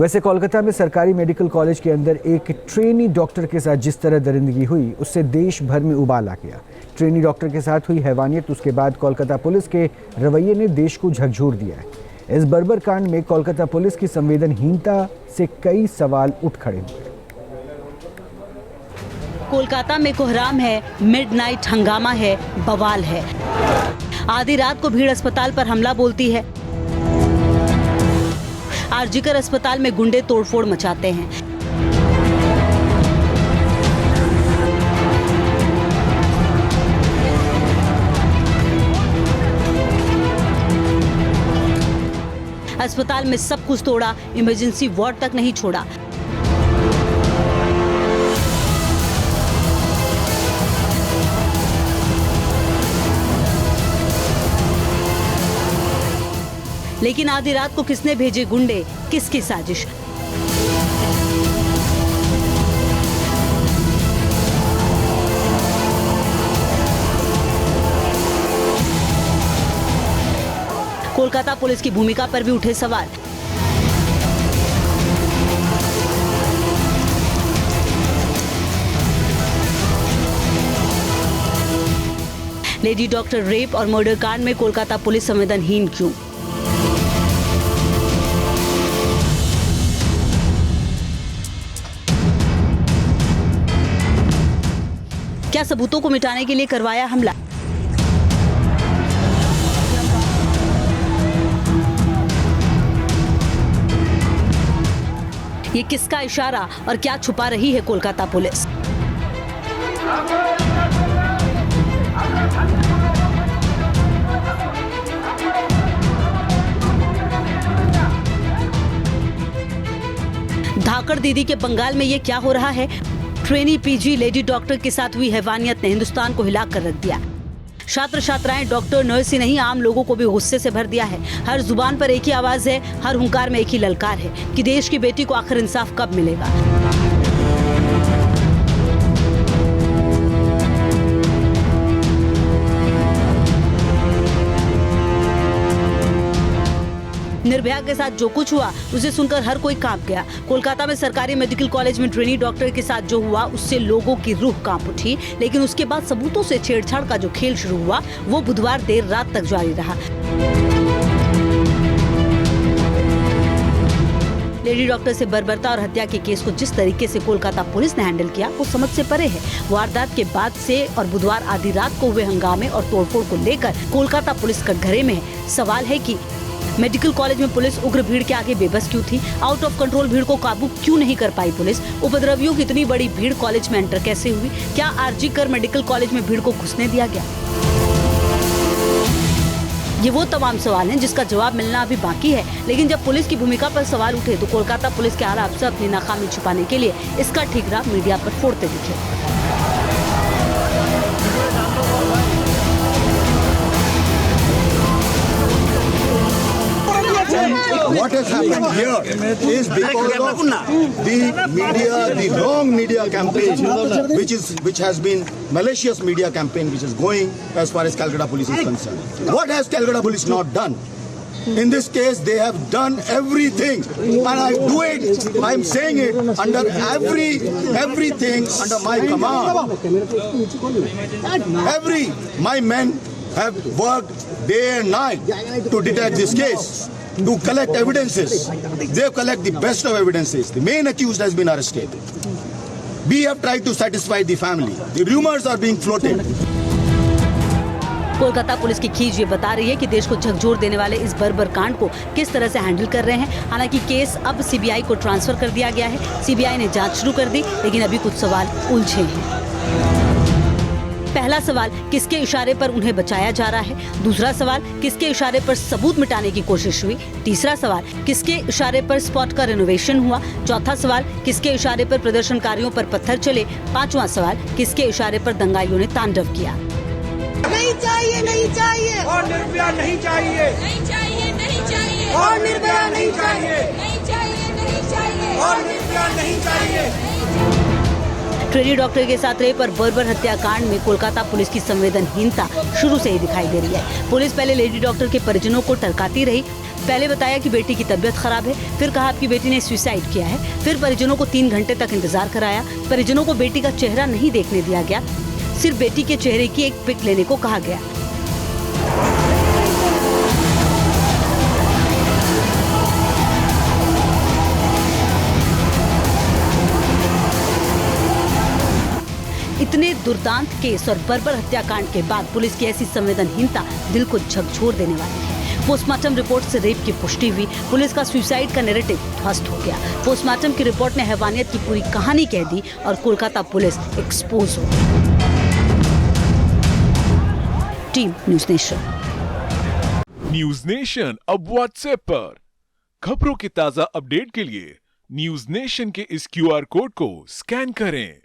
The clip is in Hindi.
वैसे कोलकाता में सरकारी मेडिकल कॉलेज के अंदर एक ट्रेनी डॉक्टर के साथ जिस तरह दरिंदगी हुई उससे देश भर में उबाल आ गया। ट्रेनी डॉक्टर के साथ हुई हैवानियत, उसके बाद कोलकाता पुलिस के रवैये ने देश को झकझोर दिया है। इस बर्बर कांड में कोलकाता पुलिस की संवेदनहीनता से कई सवाल उठ खड़े हुए। कोलकाता में कोहराम है, मिडनाइट हंगामा है, बवाल है। आधी रात को भीड़ अस्पताल पर हमला बोलती है। आरजीकर अस्पताल में गुंडे तोड़फोड़ मचाते हैं। अस्पताल में सब कुछ तोड़ा, इमरजेंसी वार्ड तक नहीं छोड़ा। लेकिन आधी रात को किसने भेजे गुंडे, किसकी साजिश? कोलकाता पुलिस की भूमिका पर भी उठे सवाल। लेडी डॉक्टर रेप और मर्डर कांड में कोलकाता पुलिस संवेदनहीन क्यों? क्या सबूतों को मिटाने के लिए करवाया हमला? ये किसका इशारा और क्या छुपा रही है कोलकाता पुलिस? धाकड़ दीदी के बंगाल में ये क्या हो रहा है? ट्रेनी पीजी लेडी डॉक्टर के साथ हुई हैवानियत ने हिंदुस्तान को हिला कर रख दिया। छात्र छात्राएं, डॉक्टर, नर्स ही नहीं, आम लोगों को भी गुस्से से भर दिया है। हर जुबान पर एक ही आवाज है, हर हुंकार में एक ही ललकार है कि देश की बेटी को आखिर इंसाफ कब मिलेगा। निर्भया के साथ जो कुछ हुआ उसे सुनकर हर कोई कांप गया। कोलकाता में सरकारी मेडिकल कॉलेज में ट्रेनी डॉक्टर के साथ जो हुआ उससे लोगों की रूह कांप उठी। लेकिन उसके बाद सबूतों से छेड़छाड़ का जो खेल शुरू हुआ वो बुधवार देर रात तक जारी रहा। लेडी डॉक्टर से बर्बरता और हत्या के केस को जिस तरीके से कोलकाता पुलिस ने हैंडल किया वो समझ से परे है। वारदात के बाद से और बुधवार आधी रात को हुए हंगामे और तोड़फोड़ को लेकर कोलकाता पुलिस कटघरे में है। सवाल है कि मेडिकल कॉलेज में पुलिस उग्र भीड़ के आगे बेबस क्यों थी? आउट ऑफ कंट्रोल भीड़ को काबू क्यों नहीं कर पाई पुलिस? उपद्रवियों की इतनी बड़ी भीड़ कॉलेज में एंटर कैसे हुई? क्या आरजीकर मेडिकल कॉलेज में भीड़ को घुसने दिया गया? ये वो तमाम सवाल हैं जिसका जवाब मिलना अभी बाकी है। लेकिन जब पुलिस की भूमिका पर सवाल उठे तो कोलकाता पुलिस के आला अफसर अपनी नाकामी छुपाने के लिए इसका ठीकरा मीडिया पर फोड़ते दिखे। What has happened here is because of the media, the wrong media campaign, which has been malicious media campaign, which is going as far as Calcutta Police is concerned. What has Calcutta Police not done? In this case, they have done everything, and I do it. I'm saying it under everything under my command. My men have worked day and night to detect this case, to collect evidences. They collect the best of evidences. The main accused has been arrested. We have tried to satisfy the family. The rumors are being floated. Kolkata police की खींच ये बता रही है कि देश को झकझोर देने वाले इस बर्बर कांड को किस तरह से हैंडल कर रहे हैं। हालांकि केस अब सीबीआई को ट्रांसफर कर दिया गया है। सीबीआई ने जांच शुरू कर दी, लेकिन अभी कुछ सवाल उलझे हैं। पहला सवाल, किसके इशारे पर उन्हें बचाया जा रहा है? दूसरा सवाल, किसके इशारे पर सबूत मिटाने की कोशिश हुई? तीसरा सवाल, किसके इशारे पर स्पॉट का रिनोवेशन हुआ? चौथा सवाल, किसके इशारे पर प्रदर्शनकारियों पर पत्थर चले? पांचवा सवाल, किसके इशारे पर दंगाइयों ने तांडव किया? नहीं चाहिए, नहीं चाहिए और निर्भया नहीं चाहिए, नहीं चाहिए, नहीं चाहिए और निर्भया नहीं चाहिए, नहीं चाहिए, नहीं चाहिए और निर्भया नहीं चाहिए। ट्रेनी डॉक्टर के साथ रेप और बर्बर हत्याकांड में कोलकाता पुलिस की संवेदनहीनता शुरू से ही दिखाई दे रही है। पुलिस पहले लेडी डॉक्टर के परिजनों को टरकाती रही। पहले बताया कि बेटी की तबीयत खराब है, फिर कहा आपकी बेटी ने सुसाइड किया है, फिर परिजनों को 3 घंटे तक इंतजार कराया। परिजनों को बेटी का चेहरा नहीं देखने दिया गया, सिर्फ बेटी के चेहरे की एक पिक लेने को कहा गया। इतने दुर्दांत केस और बर्बर हत्याकांड के बाद पुलिस की ऐसी संवेदनहीनता दिल को झकझोर देने वाली है। पोस्टमार्टम रिपोर्ट से रेप की पुष्टि हुई, पुलिस का सुसाइड का नैरेटिव ध्वस्त हो गया। पोस्टमार्टम की रिपोर्ट ने हैवानियत की पूरी कहानी कह दी और कोलकाता पुलिस एक्सपोज हो गई। Team news nation. News nation अब व्हाट्सएप पर खबरों के ताजा अपडेट के लिए न्यूज़ नेशन के इस QR कोड को स्कैन करें।